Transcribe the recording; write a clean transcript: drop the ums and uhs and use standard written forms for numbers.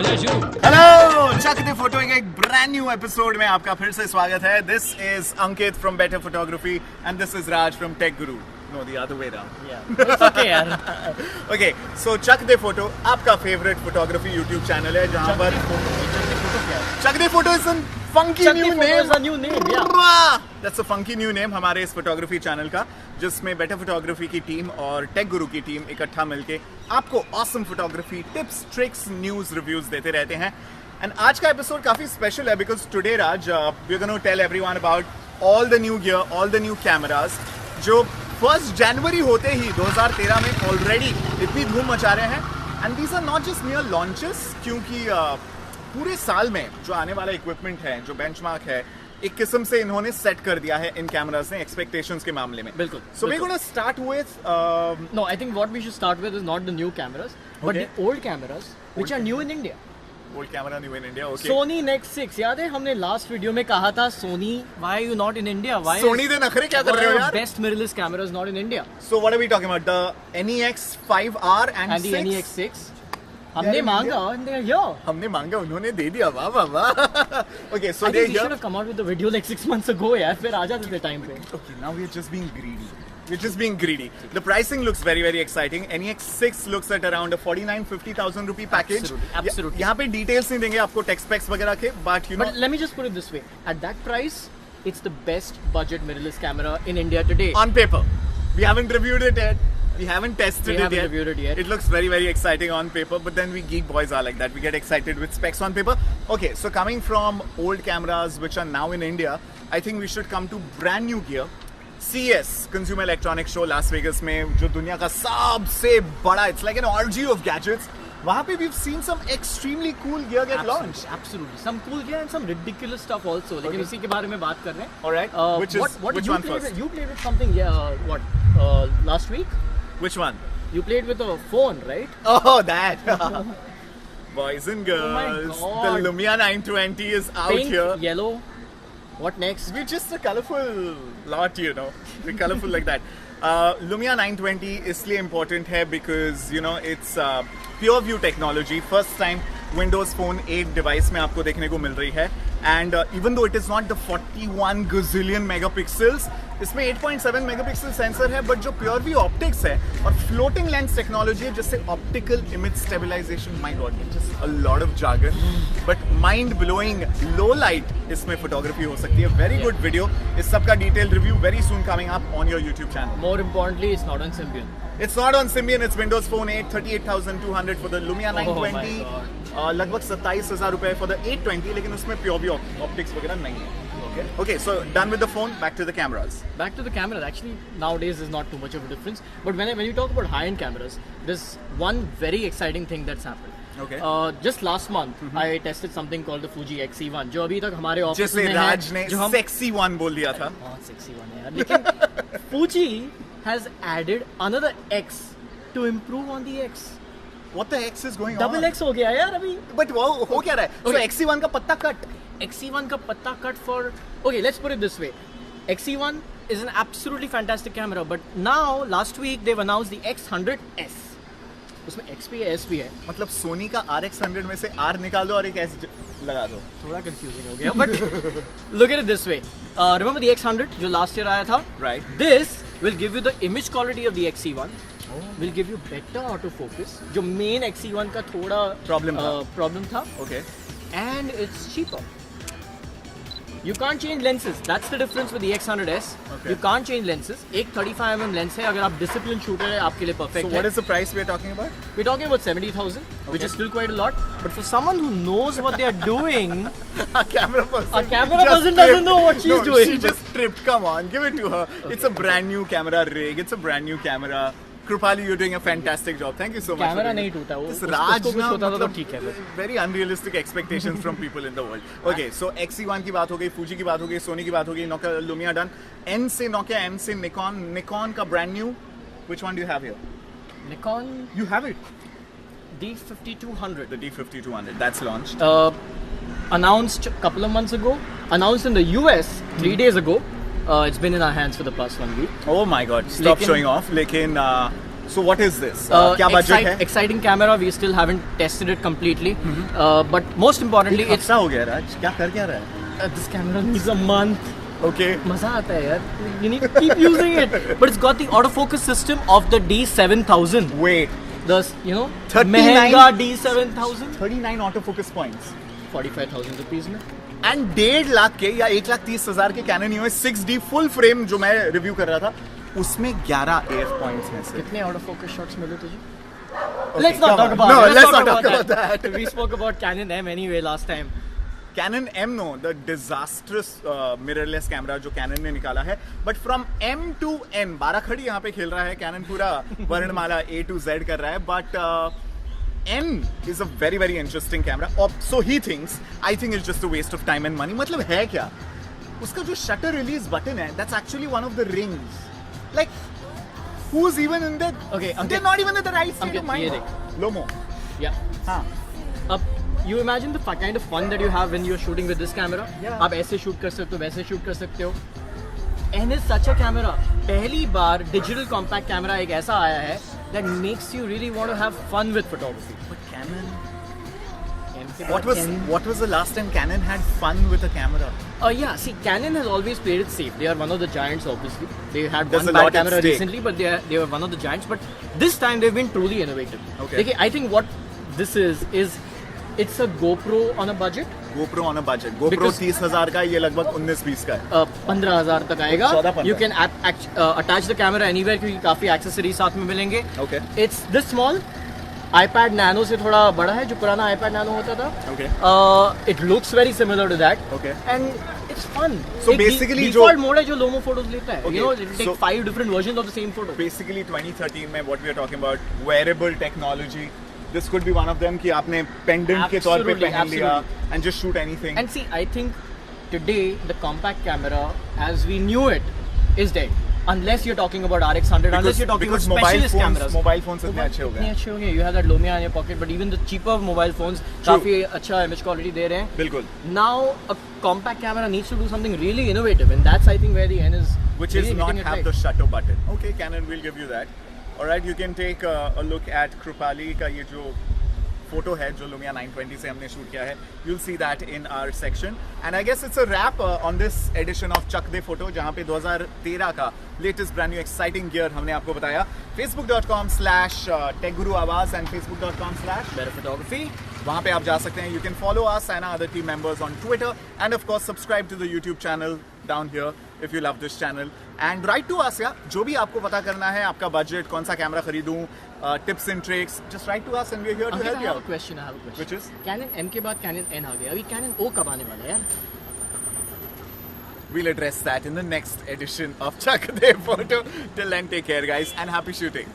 Hello चक De photo के एक brand new episode में आपका फिर से स्वागत है. This is Ankit from Better Photography and this is Raj from Tech Guru. No, the other way around. Yeah, it's okay, यार. Okay, so Chak De Photo आपका फेवरेट फोटोग्राफी यूट्यूब चैनल है जहाँ पर Chak De Photo is funky new name. Is a new name, yeah. That's a funky new name हमारे इस photography channel का, जिसमें better photography की टीम और टेक गुरु की टीम इकट्ठा मिलके आपको awesome photography tips, tricks, news, reviews देते रहते हैं. एंड आज का एपिसोड काफी स्पेशल है because today Raj we are gonna tell everyone about all the new gear, all the new cameras जो 1 जनवरी होते ही 2013 में ऑलरेडी इतनी धूम मचा रहे हैं. And these are not just near launches, क्योंकि पूरे साल में जो आने वाला इक्विपमेंट है, जो बेंचमार्क है, एक किस्म से इन्होंने सेट कर दिया है इन कैमरास ने एक्सपेक्टेशंस के मामले में. बिल्कुल. So we're going to start with No, I think what we should start with is not the new cameras, but Okay. the old cameras which are new in India. old camera new in India. Okay. Sony Nex 6 याद है हमने last video में कहा था Sony why are you not in India? Why Sony दे नखरे क्या कर रहे हो यार? Best mirrorless cameras not in India. So what are we talking about? The NEX 5R and And the 6? NEX 6 हमने मांगा and they are here. हमने मांगा, उन्होंने दे दिया. वाह वाह वाह. Okay, so I they think we should have come out with the video like 6 months ago यार, फिर आ जाते थे टाइम पे. Okay, now we're just being greedy. We're just being greedy. The pricing looks very, very exciting. NEX 6 looks at around a 49-50,000 rupee package. Absolutely. यहाँ पे details नहीं देंगे आपको text specs वगैरह के, but you know. But let me just put it this way. At that price, it's the best budget mirrorless camera in India today. On paper. We haven't reviewed it yet. We haven't tested We it haven't yet. reviewed it yet. It looks very, very exciting on paper, but then we geek boys are like that. We get excited with specs on paper. Okay, so coming from old cameras which are now in India, I think we should come to brand new gear. CES, Consumer Electronics Show, Las Vegas में जो दुनिया का सबसे बड़ा, it's like an orgy of gadgets. वहाँ पे we've seen some extremely cool gear get launched. Absolutely. Some cool gear and some ridiculous stuff also. लेकिन उसी के बारे में बात कर रहे हैं. Alright, which you one played first? With, you played with something, last week? Which one? You played with a phone, right? Oh, that. Boys and Oh my girls, God. the Lumia 920 is out Pink, here. yellow. What next? We're just a colorful lot, you know. We're colorful like that. Lumia 920 इसलिए important है because you know it's pure view technology. First time Windows Phone 8 device में आपको देखने को मिल रही है. And even though it is not the 41 gazillion megapixels, इसमें 8.7 megapixel sensor है, but जो pure view optics है और floating lens technology है, जिससे optical image stabilization, my god, it's just a lot of jargon, but mind blowing low light इसमें photography हो सकती है. Very good video. इस सब का detailed review very soon coming up on your YouTube channel. More importantly, it's not on Symbian. It's not on Symbian, it's Windows Phone 8, 38,200 for the Lumia 920. Oh my लगभग 27,000 रुपए for the 820, लेकिन उसमें pure view optics वगैरह नहीं है. Okay, so done with the phone, back to the cameras. Back to the cameras. Actually, nowadays is not too much of a difference. But when you talk about high-end cameras, there's one very exciting thing that's happened. Okay. Just last month, I tested something called the Fuji X-E1, जो अभी तक हमारे office जिसे में राज ने है, जो हम sexy one बोल दिया था. बहुत sexy one है यार. लेकिन Fuji has added another X to improve on the X. What the X is going on? Double X हो गया यार अभी. But वो हो क्या रहा है? So Okay. XE1 का पत्ता cut. XE1 का पत्ता cut for. Okay, let's put it this way. XE1 is an absolutely fantastic camera, but now last week they've announced the X100S. उसमें X भी है, S भी है. मतलब सोनी का RX100 में से R निकाल दो और एक S लगा दो. थोड़ा confusing हो गया, but look at it this way. Remember the X100 जो last year आया था? Right. This will give you the image quality of the XE1. Will give you better autofocus. जो main XE1 का थोड़ा problem था. Okay. And it's cheaper. You can't change lenses. That's the difference with the X100S. Okay. You can't change lenses. एक 35mm lens है. अगर आप discipline shooter है, आपके लिए perfect So है. what is the price we are talking about? We're talking about 70,000, which is still quite a lot. But for someone who knows what they are doing, A camera person. A camera just person doesn't know what she's no, doing. She just tripped. Come on, give it to her. It's a brand new camera rig. It's a brand new camera. Krupali, you're doing a fantastic job. Thank you so much. Camera नहीं टूटा वो. This उसको Raj कुछ ना होता था तो मतलब ठीक है फिर. very unrealistic expectations from people in the world. Okay, so XE1 की बात हो गई, Fuji की बात हो गई, Sony की बात हो गई, Nokia, Lumia done. N से Nokia, M से Nikon. Nikon का brand new. Which one do you have here? Nikon You have it. D5200. The D5200. That's launched. Announced a couple of months ago. Announced in the US 3 days ago. It's been in our hands for the past 1 week. Oh my God! Stop लेकिन- showing off. लेकिन So what is this? क्या budget है? Exciting camera. We still haven't tested it completely, but most importantly, एक हफ्ता हो गया राज, क्या कर क्या रहा है? this camera needs a month. Okay. मजा आता है यार. You need to keep using it. But it's got the autofocus system of the D7000. Wait. The 39 महंगा D7000. 39 autofocus points. 45,000 rupees में. And 1.5 लाख के या 1,30,000 के Canon EOS 6D full frame जो मैं रिव्यू कर रहा था, उसमें 11 AF points में से. कितने autofocus shots मिले तुझे? Okay, Let's not talk about no, it. let's not talk about that. We spoke about Canon M anyway last time. Canon M, no, the disastrous mirrorless camera जो Canon ने निकाला है. But from M to N, बाराखड़ी यहाँ पे खेल रहा है. Canon पूरा वर्णमाला A to Z कर रहा है. But N is a very very interesting camera. So he thinks, I think it's just a waste of time and money. मतलब है क्या? उसका जो shutter release button है, that's actually one of the rings. Like, who's even in the? Okay, they're not even in the right state of ये mind. देख. Lomo. Yeah. हाँ. अब you imagine the kind of fun that you have when you're shooting with this camera. Yeah. आप ऐसे shoot कर सकते हो, वैसे shoot कर सकते हो. N is such a camera. पहली बार digital compact camera एक ऐसा आया है that makes you really want to have fun with photography. But Canon. M के What बाद was the last time Canon had fun with a camera? Yeah, see, Canon has always played it safe. They are one of the giants, obviously. They had There's one a lot bad at camera stake. recently, but they were one of the giants. But this time they've been truly innovative. Okay. देखिए, I think what this is it's a GoPro on a budget. GoPro on a budget. GoPro Because- 30,000 का, ये लगभग 19-20 का है. 15,000 तक आएगा. 14-15. You can attach the camera anywhere क्योंकि काफी accessories साथ में मिलेंगे. Okay. It's this small. iPad Nano से थोड़ा बड़ा है, जो पुराना iPad Nano होता था. Okay. It looks very similar to that. Okay. And it's fun. So एक basically default mode है जो Lomo photos लेता है. Okay, You know, it take so- 5 different versions of the same photo. Basically 2013 में what we are talking about, wearable technology. This could be one of them कि आपने pendant के तौर पे Absolutely, पहन लिया absolutely. and just shoot anything. And see, I think today the compact camera, as we knew it, is dead. Unless you're talking about RX100, unless you're talking about because specialist cameras. mobile phones इतने अच्छे हो इतने गए. अच्छे हो गए. You have that Lumia in your pocket, but even the cheaper mobile phones काफी अच्छा image quality दे रहे हैं. बिल्कुल. Now a compact camera needs to do something really innovative, and that's I think where the N is. Which is really not hitting it have right. the shutter button. Okay, Canon will give you that. Alright, you can take a look at Krupali का ये जो photo है जो Lumia 920 से हमने shoot किया है. You'll see that in our section. And I guess it's a wrap on this edition of Chuck De Photo, जहाँ पे 2013 का latest brand new exciting gear हमने आपको बताया. Facebook.com/TechGuruAwaz and Facebook.com/ Better photography. वहाँ पे आप जा सकते हैं. You can follow us and our other team members on Twitter, and of course subscribe to the YouTube channel down here if you love this channel. And write to us, जो भी आपको पता करना है, आपका budget, कौन सा camera खरीदूं, tips and tricks, just write to us and we're here to Ankit, help I you have a out. question. I have a question. Which is? Canon M के बाद Canon N आ गया. अभी Canon O कब आने वाला है यार? We'll address that in the next edition of Chuck De Photo. Till then, take care guys and happy shooting.